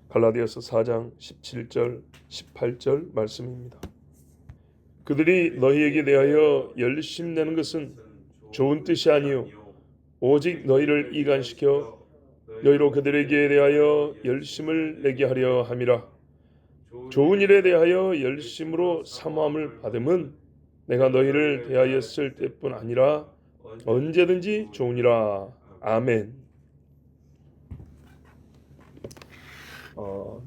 갈라디아서 4장 17절 18절 말씀입니다. 그들이 너희에게 대하여 열심내는 것은 좋은 뜻이 아니요 오직 너희를 이간시켜 너희로 그들에게 대하여 열심을 내게 하려 함이라. 좋은 일에 대하여 열심으로 사모함을 받음은 내가 너희를 대하였을 때뿐 아니라 언제든지 좋으니라. 아멘.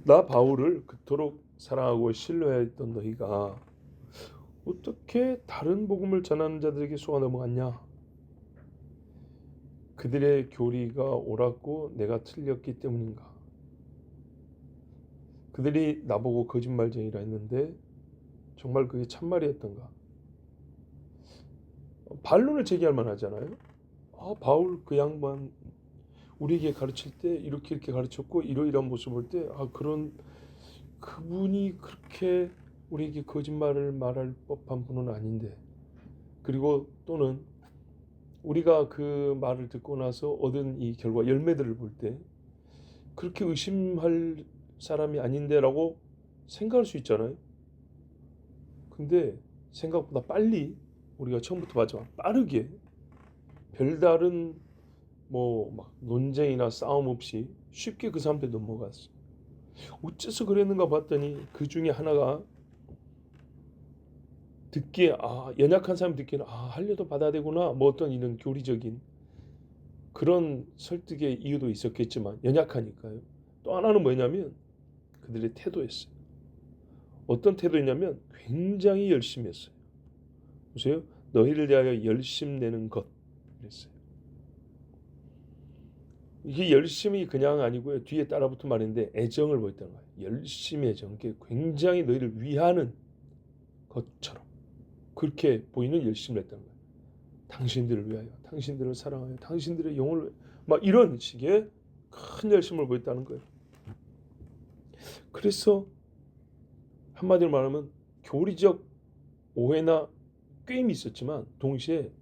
나 바울을 그토록 사랑하고 신뢰했던 너희가 어떻게 다른 복음을 전하는 자들에게 속아 넘어갔냐? 그들의 교리가 옳았고 내가 틀렸기 때문인가? 그들이 나보고 거짓말쟁이라 했는데 정말 그게 참말이었던가? 반론을 제기할 만하잖아요. 바울 그 양반 우리에게 가르칠 때 이렇게 가르쳤고 이러이러한 모습을 볼 때 그런 그분이 그렇게 우리에게 거짓말을 말할 법한 분은 아닌데, 그리고 또는 우리가 그 말을 듣고 나서 얻은 이 결과 열매들을 볼 때 그렇게 의심할 사람이 아닌데라고 생각할 수 있잖아요. 근데 생각보다 빨리 우리가 처음부터 마지막 빠르게 별다른 막 논쟁이나 싸움 없이 쉽게 그 사람들 넘어갔어. 어째서 그랬는가 봤더니 그 중에 하나가 듣기에 연약한 사람 듣기에는 할려도 받아야 되구나 어떤 이런 교리적인 그런 설득의 이유도 있었겠지만 연약하니까요. 또 하나는 뭐냐면 그들의 태도였어요. 어떤 태도였냐면 굉장히 열심히 했어요. 보세요. 너희를 대하여 열심 내는 것 그랬어요. 이게 열심이 그냥 아니고요. 뒤에 따라붙은 말인데 애정을 보였다는 거예요. 열심히 애정. 굉장히 너희를 위하는 것처럼 그렇게 보이는 열심을 했다는 거예요. 당신들을 위하여, 당신들을 사랑하여, 당신들의 영혼을 막 이런 식의 큰 열심을 보였다는 거예요. 그래서 한마디로 말하면 교리적 오해나 꾀임이 있었지만 동시에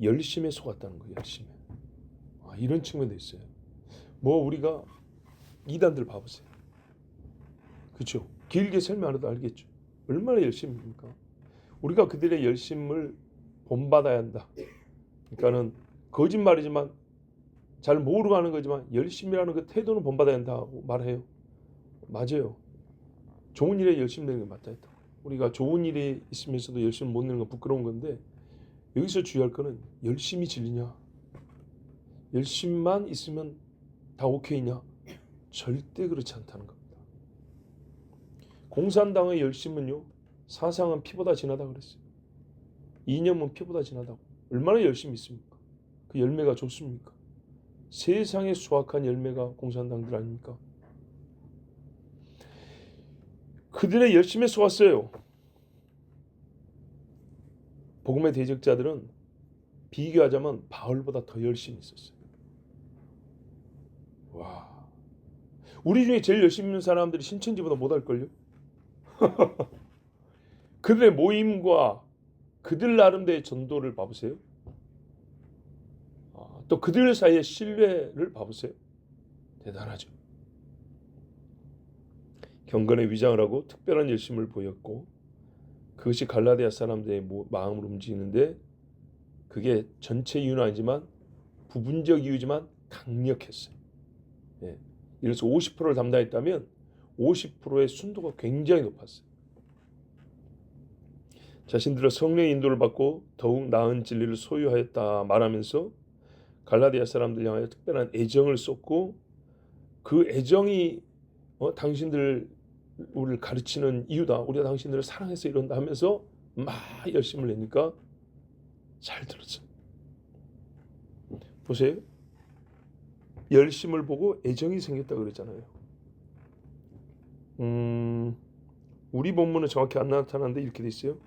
열심에 속았다는 거예요. 열심에. 이런 측면도 있어요. 우리가 이단들 봐보세요. 그렇죠? 길게 설명 안 해도 알겠죠? 얼마나 열심입니까? 우리가 그들의 열심을 본받아야 한다. 그러니까는 거짓말이지만 잘 모르고 하는 거지만 열심이라는 그 태도는 본받아야 한다고 말해요. 맞아요. 좋은 일에 열심 내는 게 맞다 했다. 우리가 좋은 일이 있으면서도 열심을 못 내는 건 부끄러운 건데 여기서 주의할 거는 열심이 진리냐? 열심만 있으면 다 오케이냐? 절대 그렇지 않다는 겁니다. 공산당의 열심은요. 사상은 피보다 진하다 그랬어요. 이념은 피보다 진하다고. 얼마나 열심히 있습니까? 그 열매가 좋습니까? 세상에 수확한 열매가 공산당들 아닙니까? 그들의 열심에 쏘았어요. 복음의 대적자들은 비교하자면 바울보다 더 열심히 있었어요. 와, 우리 중에 제일 열심히 있는 사람들이 신천지보다 못할걸요? 그들의 모임과 그들 나름대로의 전도를 봐보세요. 또 그들 사이의 신뢰를 봐보세요. 대단하죠. 경건의 위장을 하고 특별한 열심을 보였고 그것이 갈라디아 사람들의 마음을 움직이는데 그게 전체 이유는 아니지만 부분적 이유지만 강력했어요. 이래서 50%를 담당했다면 50%의 순도가 굉장히 높았어요. 자신들은 성령의 인도를 받고 더욱 나은 진리를 소유하였다 말하면서 갈라디아 사람들 향하여 특별한 애정을 쏟고 그 애정이 당신들 우리를 가르치는 이유다. 우리가 당신들을 사랑해서 이런다 하면서 막 열심을 내니까 잘 들었어요. 보세요. 열심을 보고 애정이 생겼다고 그랬잖아요. 우리 본문은 정확히 안 나타나는데 이렇게 돼 있어요.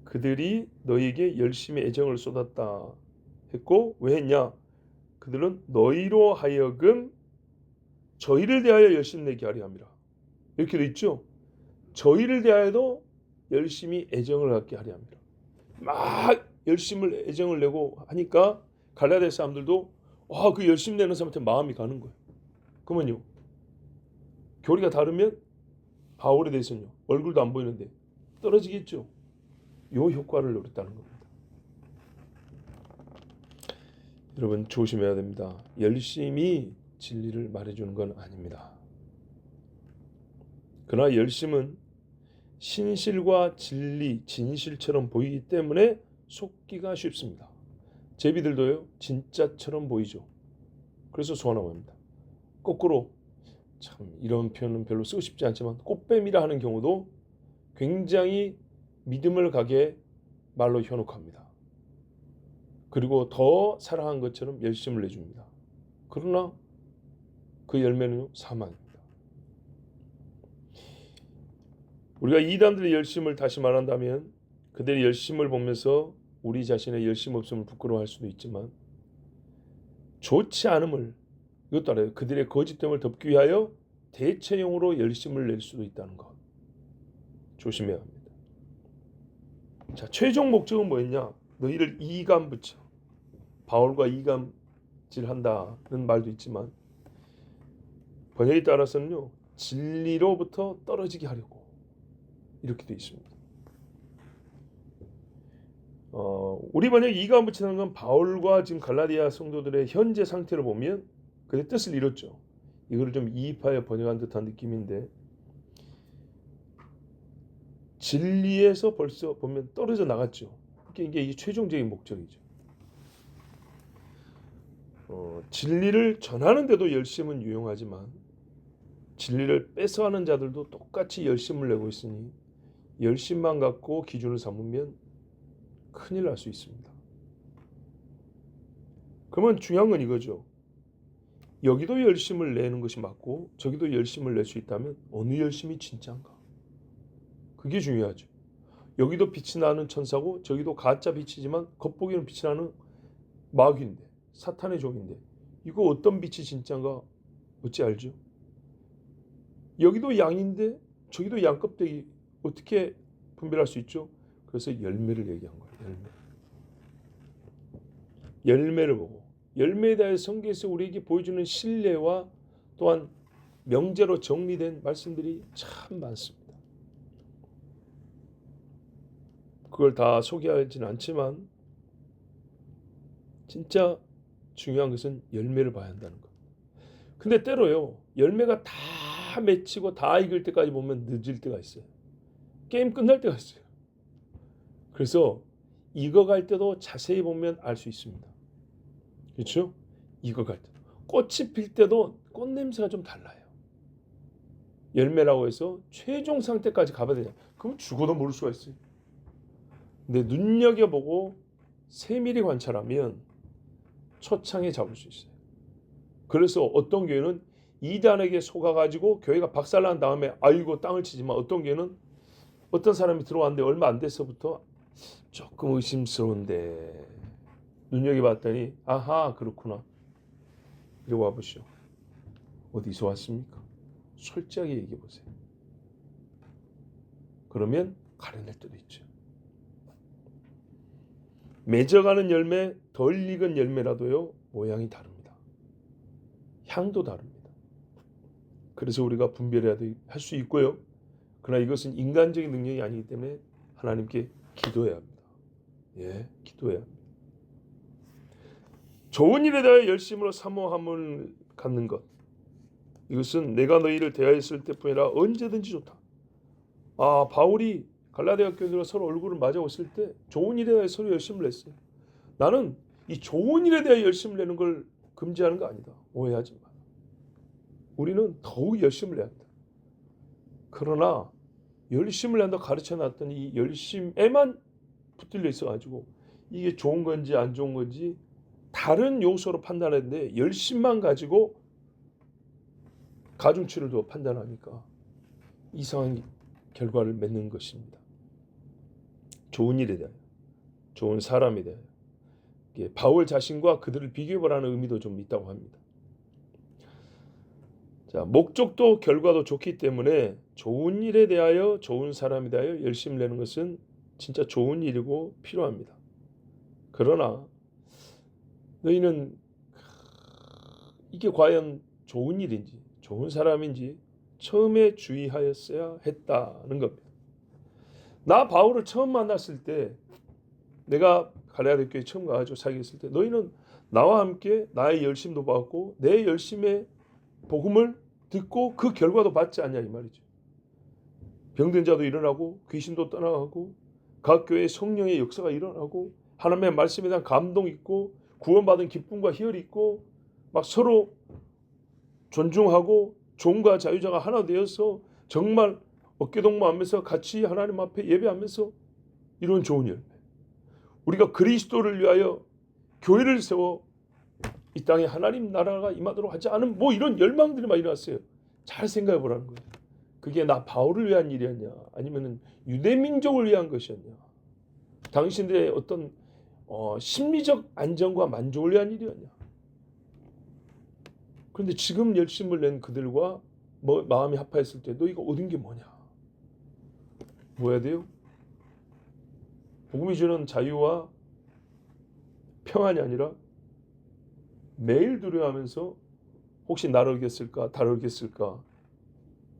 그들이 너희에게 열심히 애정을 쏟았다 했고 왜 했냐? 그들은 너희로 하여금 저희를 대하여 열심 내게 하려 함이라. 이렇게 돼 있죠. 저희를 대하여도 열심히 애정을 갖게 하려 합니다. 막 열심을 애정을 내고 하니까 갈라디아 사람들도 그 열심 내는 사람한테 마음이 가는 거예요. 그러면요, 교리가 다르면 바울에 대해서는요, 얼굴도 안 보이는데 떨어지겠죠. 요 효과를 노렸다는 겁니다. 여러분 조심해야 됩니다. 열심히 진리를 말해주는 건 아닙니다. 그러나 열심은 신실과 진리, 진실처럼 보이기 때문에 속기가 쉽습니다. 제비들도요, 진짜처럼 보이죠. 그래서 소환하고 합니다. 거꾸로, 참 이런 표현은 별로 쓰고 싶지 않지만 꽃뱀이라 하는 경우도 굉장히 믿음을 가게 말로 현혹합니다. 그리고 더 사랑한 것처럼 열심을 내줍니다. 그러나 그 열매는 사망입니다. 우리가 이단들의 열심을 다시 말한다면 그들의 열심을 보면서 우리 자신의 열심 없음을 부끄러워할 수도 있지만, 좋지 않음을, 이것도 알아요. 그들의 거짓됨을 덮기 위하여 대체용으로 열심을 낼 수도 있다는 것. 조심해야 합니다. 자, 최종 목적은 뭐였냐? 너희를 이감 붙여. 바울과 이감질한다는 말도 있지만 번역에 따라서는요, 진리로부터 떨어지게 하려고 이렇게 되어 있습니다. 우리 번역 이감 붙이는 건 바울과 지금 갈라디아 성도들의 현재 상태를 보면 그의 뜻을 이뤘죠. 이거를 좀 이입하여 번역한 듯한 느낌인데, 진리에서 벌써 보면 떨어져 나갔죠. 이게 최종적인 목적이죠. 진리를 전하는 데도 열심은 유용하지만 진리를 뺏어가는 자들도 똑같이 열심을 내고 있으니 열심만 갖고 기준을 삼으면 큰일 날 수 있습니다. 그러면 중요한 건 이거죠. 여기도 열심을 내는 것이 맞고 저기도 열심을 낼 수 있다면 어느 열심이 진짜인가? 그게 중요하죠. 여기도 빛이 나는 천사고 저기도 가짜 빛이지만 겉보기는 빛이 나는 마귀인데, 사탄의 종인데, 이거 어떤 빛이 진짜인가 어찌 알죠? 여기도 양인데 저기도 양 껍데기, 어떻게 분별할 수 있죠? 그래서 열매를 얘기한 거예요. 열매를 보고, 열매에 대해 성경에서 우리에게 보여주는 신뢰와 또한 명제로 정리된 말씀들이 참 많습니다. 그걸 다 소개하지는 않지만 진짜 중요한 것은 열매를 봐야 한다는 것. 근데 때로요, 열매가 다 맺히고 다 익을 때까지 보면 늦을 때가 있어요. 게임 끝날 때가 있어요. 그래서 익어갈 때도 자세히 보면 알 수 있습니다. 그렇죠? 익어갈 때, 꽃이 필 때도 꽃 냄새가 좀 달라요. 열매라고 해서 최종 상태까지 가봐야 되냐? 그럼 죽어도 모를 수가 있어요. 근데 눈여겨보고 세밀히 관찰하면 초창에 잡을 수 있어요. 그래서 어떤 교회는 이단에게 속아가지고 교회가 박살난 다음에 아이고 땅을 치지만, 어떤 교회는 어떤 사람이 들어왔는데 얼마 안 돼서부터 조금 의심스러운데 눈여겨봤더니 아하 그렇구나, 이러고 와보시오. 어디서 왔습니까? 솔직하게 얘기해보세요. 그러면 가려낼 때도 있죠. 맺어가는 열매, 덜 익은 열매라도요, 모양이 다릅니다. 향도 다릅니다. 그래서 우리가 분별해야 할 수 있고요. 그러나 이것은 인간적인 능력이 아니기 때문에 하나님께 기도해야 합니다. 기도해야 합니다. 좋은 일에 대하여 열심으로 사모함을 갖는 것, 이것은 내가 너희를 대하였을 때뿐이라 언제든지 좋다. 바울이 갈라디아 교회들과 서로 얼굴을 맞아왔을 때 좋은 일에 대하여 서로 열심을 냈어요. 나는 이 좋은 일에 대하여 열심을 내는 걸 금지하는 거 아니다. 오해하지 마. 우리는 더욱 열심을 내야 한다. 그러나 열심을 한다 가르쳐놨더니 이 열심에만 붙들려 있어가지고 이게 좋은 건지 안 좋은 건지 다른 요소로 판단하는데 열심만 가지고 가중치를 더 판단하니까 이상한 결과를 맺는 것입니다. 좋은 일에 대하여, 좋은 사람에 대하여, 바울 자신과 그들을 비교해보라는 의미도 좀 있다고 합니다. 자, 목적도 결과도 좋기 때문에 좋은 일에 대하여, 좋은 사람에 대하여 열심히 내는 것은 진짜 좋은 일이고 필요합니다. 그러나 너희는 이게 과연 좋은 일인지 좋은 사람인지 처음에 주의하였어야 했다는 겁니다. 나 바울을 처음 만났을 때, 내가 갈라디아 교회 처음 가가지고 사귀었을 때, 너희는 나와 함께 나의 열심도 받고 내 열심의 복음을 듣고 그 결과도 받지 않냐 이 말이죠. 병든 자도 일어나고 귀신도 떠나가고 각 교회에 성령의 역사가 일어나고 하나님의 말씀에 대한 감동 있고 구원받은 기쁨과 희열이 있고 막 서로 존중하고 종과 자유자가 하나 되어서 정말 어깨동무하면서 같이 하나님 앞에 예배하면서 이런 좋은 열매. 우리가 그리스도를 위하여 교회를 세워 이 땅에 하나님 나라가 임하도록 하지 않은 뭐 이런 열망들이 막 일어났어요. 잘 생각해 보라는 거예요. 그게 나 바울을 위한 일이었냐 아니면 유대민족을 위한 것이었냐. 당신들의 어떤 심리적 안정과 만족을 위한 일이었냐. 그런데 지금 열심을 낸 그들과 뭐 마음이 합하였을 때 너 이거 얻은 게 뭐냐. 뭐야 돼요? 복음이 주는 자유와 평안이 아니라 매일 두려워하면서 혹시 나를 어겼을까 다를 어겼을까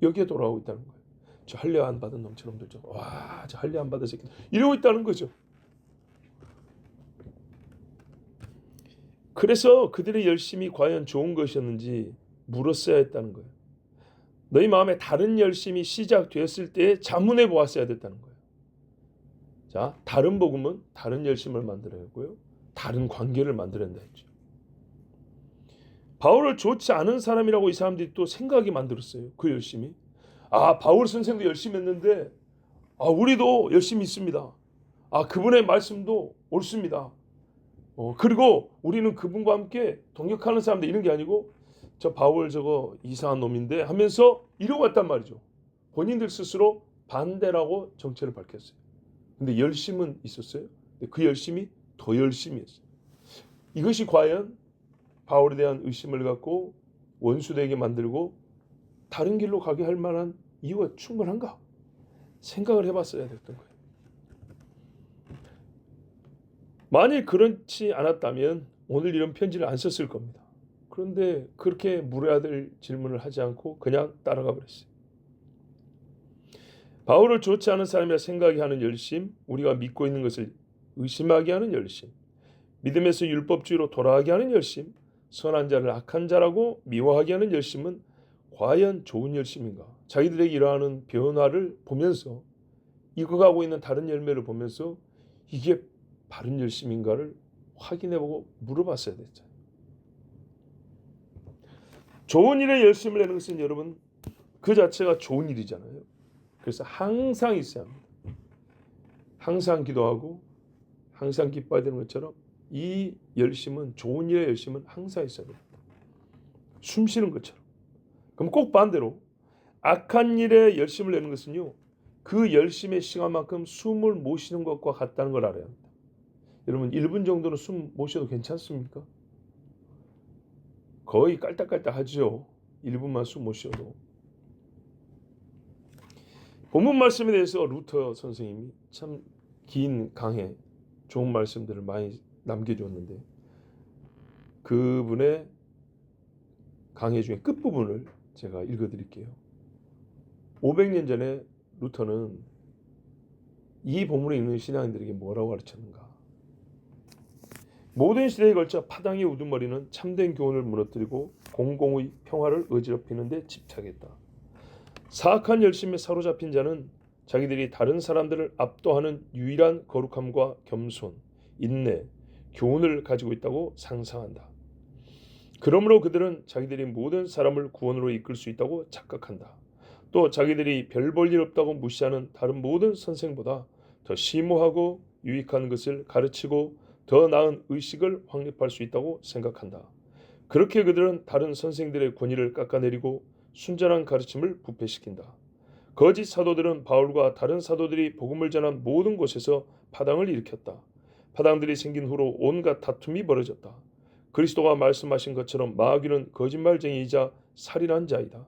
여기에 돌아오고 있다는 거예요. 저 할례 안 받은 놈처럼들 좀 와, 저 할례 안 받은 새끼 이러고 있다는 거죠. 그래서 그들의 열심이 과연 좋은 것이었는지 물었어야 했다는 거예요. 너희 마음에 다른 열심이 시작되었을 때 자문해 보았어야 됐다는 거예요. 자, 다른 복음은 다른 열심을 만들어야 하고요. 다른 관계를 만들어낸다 했죠. 바울을 좋지 않은 사람이라고 이 사람들이 또 생각이 만들었어요. 그 열심이. 아, 바울 선생도 열심히 했는데 우리도 열심히 있습니다. 그분의 말씀도 옳습니다. 그리고 우리는 그분과 함께 동역하는 사람들 이런 게 아니고 저 바울 저거 이상한 놈인데 하면서 이러고 왔단 말이죠. 본인들 스스로 반대라고 정체를 밝혔어요. 근데 열심은 있었어요. 근데 그 열심이 더 열심히 했어요. 이것이 과연 바울에 대한 의심을 갖고 원수되게 만들고 다른 길로 가게 할 만한 이유가 충분한가? 생각을 해봤어야 됐던 거예요. 만일 그렇지 않았다면 오늘 이런 편지를 안 썼을 겁니다. 그런데 그렇게 물어야 될 질문을 하지 않고 그냥 따라가 버렸어요. 바울을 좋지 않은 사람이라 생각이 하는 열심, 우리가 믿고 있는 것을 의심하게 하는 열심, 믿음에서 율법주의로 돌아가게 하는 열심, 선한 자를 악한 자라고 미워하게 하는 열심은 과연 좋은 열심인가? 자기들에게 일어나는 변화를 보면서 익어가고 있는 다른 열매를 보면서 이게 바른 열심인가를 확인해보고 물어봤어야 됐죠. 좋은 일에 열심을 내는 것은 여러분 그 자체가 좋은 일이잖아요. 그래서 항상 있어야 합니다. 항상 기도하고 항상 기뻐야 되는 것처럼 이 열심은 좋은 일의 열심은 항상 있어야 됩니다. 숨 쉬는 것처럼. 그럼 꼭 반대로 악한 일에 열심을 내는 것은요. 그 열심의 시간만큼 숨을 못 쉬는 것과 같다는 걸 알아야 합니다. 여러분 1분 정도는 숨 못 쉬어도 괜찮습니까? 거의 깔딱깔딱 하죠. 1분만 숨 못 쉬어도. 본문 말씀에 대해서 루터 선생님이 참 긴 강해 좋은 말씀들을 많이 남겨주었는데 그분의 강해 중에 끝부분을 제가 읽어드릴게요. 500년 전에 루터는 이 본문에 있는 신앙인들에게 뭐라고 가르쳤는가? 모든 시대에 걸쳐 파당의 우두머리는 참된 교훈을 무너뜨리고 공공의 평화를 어지럽히는 데 집착했다. 사악한 열심에 사로잡힌 자는 자기들이 다른 사람들을 압도하는 유일한 거룩함과 겸손, 인내, 교훈을 가지고 있다고 상상한다. 그러므로 그들은 자기들이 모든 사람을 구원으로 이끌 수 있다고 착각한다. 또 자기들이 별 볼 일 없다고 무시하는 다른 모든 선생보다 더 심오하고 유익한 것을 가르치고 더 나은 의식을 확립할 수 있다고 생각한다. 그렇게 그들은 다른 선생들의 권위를 깎아내리고 순전한 가르침을 부패시킨다. 거짓 사도들은 바울과 다른 사도들이 복음을 전한 모든 곳에서 파당을 일으켰다. 파당들이 생긴 후로 온갖 다툼이 벌어졌다. 그리스도가 말씀하신 것처럼 마귀는 거짓말쟁이이자 살인한 자이다.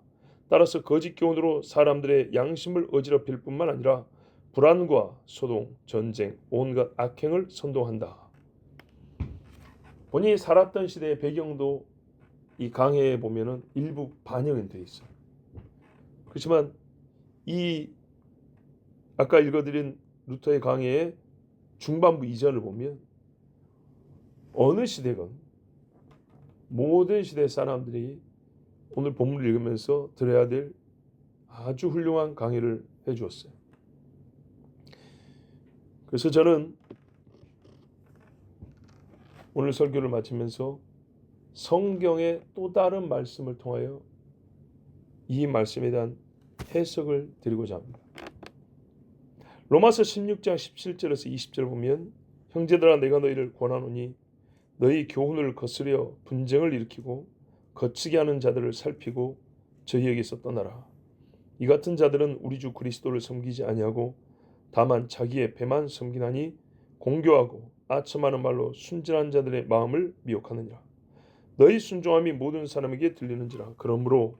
따라서 거짓 교훈으로 사람들의 양심을 어지럽힐 뿐만 아니라 불안과 소동, 전쟁, 온갖 악행을 선동한다. 본인이 살았던 시대의 배경도 이 강해에 보면은 일부 반영은 돼 있어요. 그렇지만 이 아까 읽어드린 루터의 강해의 중반부 이전을 보면 어느 시대건 모든 시대 사람들이 오늘 본문을 읽으면서 들어야 될 아주 훌륭한 강의를 해주었어요. 그래서 저는 오늘 설교를 마치면서 성경의 또 다른 말씀을 통하여 이 말씀에 대한 해석을 드리고자 합니다. 로마서 16장 17절에서 20절을 보면 형제들아 내가 너희를 권하노니 너희 교훈을 거스려 분쟁을 일으키고 거치게 하는 자들을 살피고 저희에게서 떠나라. 이 같은 자들은 우리 주 그리스도를 섬기지 아니하고 다만 자기의 배만 섬기나니 공교하고 아첨하는 말로 순진한 자들의 마음을 미혹하느니라. 너희 순종함이 모든 사람에게 들리는지라. 그러므로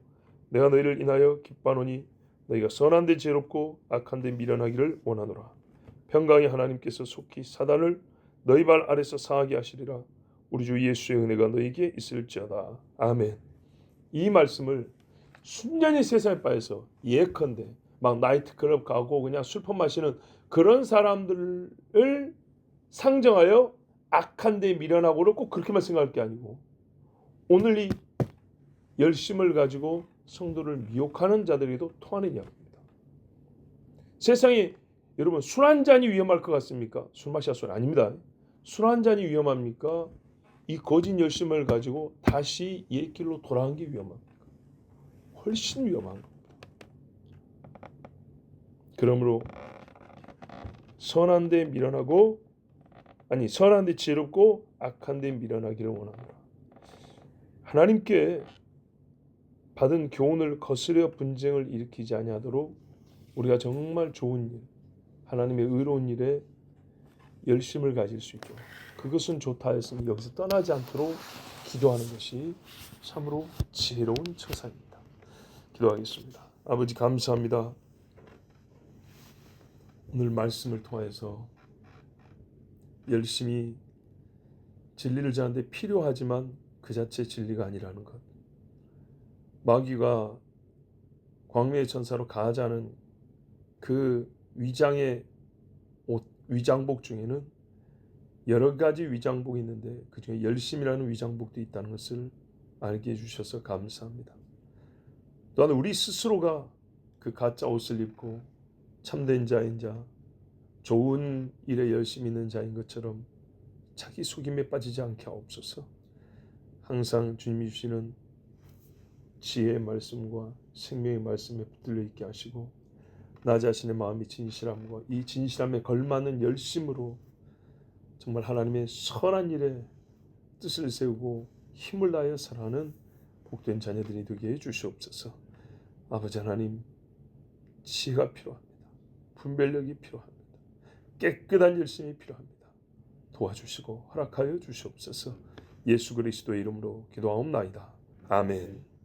내가 너희를 인하여 기뻐하노니 너희가 선한 데 지혜롭고 악한 데 미련하기를 원하노라. 평강의 하나님께서 속히 사단을 너희 발 아래서 상하게 하시리라. 우리 주 예수의 은혜가 너희에게 있을지어다. 아멘. 이 말씀을 순전히 세상에 빠져서 예컨대 막 나이트클럽 가고 그냥 술퍼 마시는 그런 사람들을 상정하여 악한 데 미련하고를 꼭 그렇게만 생각할 게 아니고 오늘 이 열심을 가지고 성도를 미혹하는 자들에게도 통하는 이야기입니다. 세상에 여러분 술 한 잔이 위험할 것 같습니까? 술 마셔야 술 아닙니다. 술 한 잔이 위험합니까? 이 거짓 열심을 가지고 다시 옛길로 돌아가는 게 위험합니다. 훨씬 위험한 겁니다. 그러므로 선한 데 미련하고 선한 데 지혜롭고 악한 데 미련하기를 원합니다. 하나님께 받은 교훈을 거스려 분쟁을 일으키지 아니하도록 우리가 정말 좋은 일, 하나님의 의로운 일에 열심을 가질 수 있도록 그것은 좋다 했으니 여기서 떠나지 않도록 기도하는 것이 참으로 지혜로운 처사입니다. 기도하겠습니다. 아버지 감사합니다. 오늘 말씀을 통해서 열심히 진리를 자는데 필요하지만 그 자체 진리가 아니라는 것, 마귀가 광야의 천사로 가하자는 그 위장의 옷, 위장복 중에는 여러 가지 위장복이 있는데 그 중에 열심이라는 위장복도 있다는 것을 알게 해주셔서 감사합니다. 또한 우리 스스로가 그 가짜 옷을 입고 참된 자인 자, 좋은 일에 열심히 있는 자인 것처럼 자기 속임에 빠지지 않게 하옵소서. 항상 주님이 주시는 지혜의 말씀과 생명의 말씀에 붙들려 있게 하시고 나 자신의 마음이 진실함과 이 진실함에 걸맞는 열심으로 정말 하나님의 선한 일에 뜻을 세우고 힘을 다하여 살아가는 복된 자녀들이 되게 해주시옵소서. 아버지 하나님, 지혜가 필요합니다. 분별력이 필요합니다. 깨끗한 열심이 필요합니다. 도와주시고 허락하여 주시옵소서. 예수 그리스도의 이름으로 기도하옵나이다. 아멘.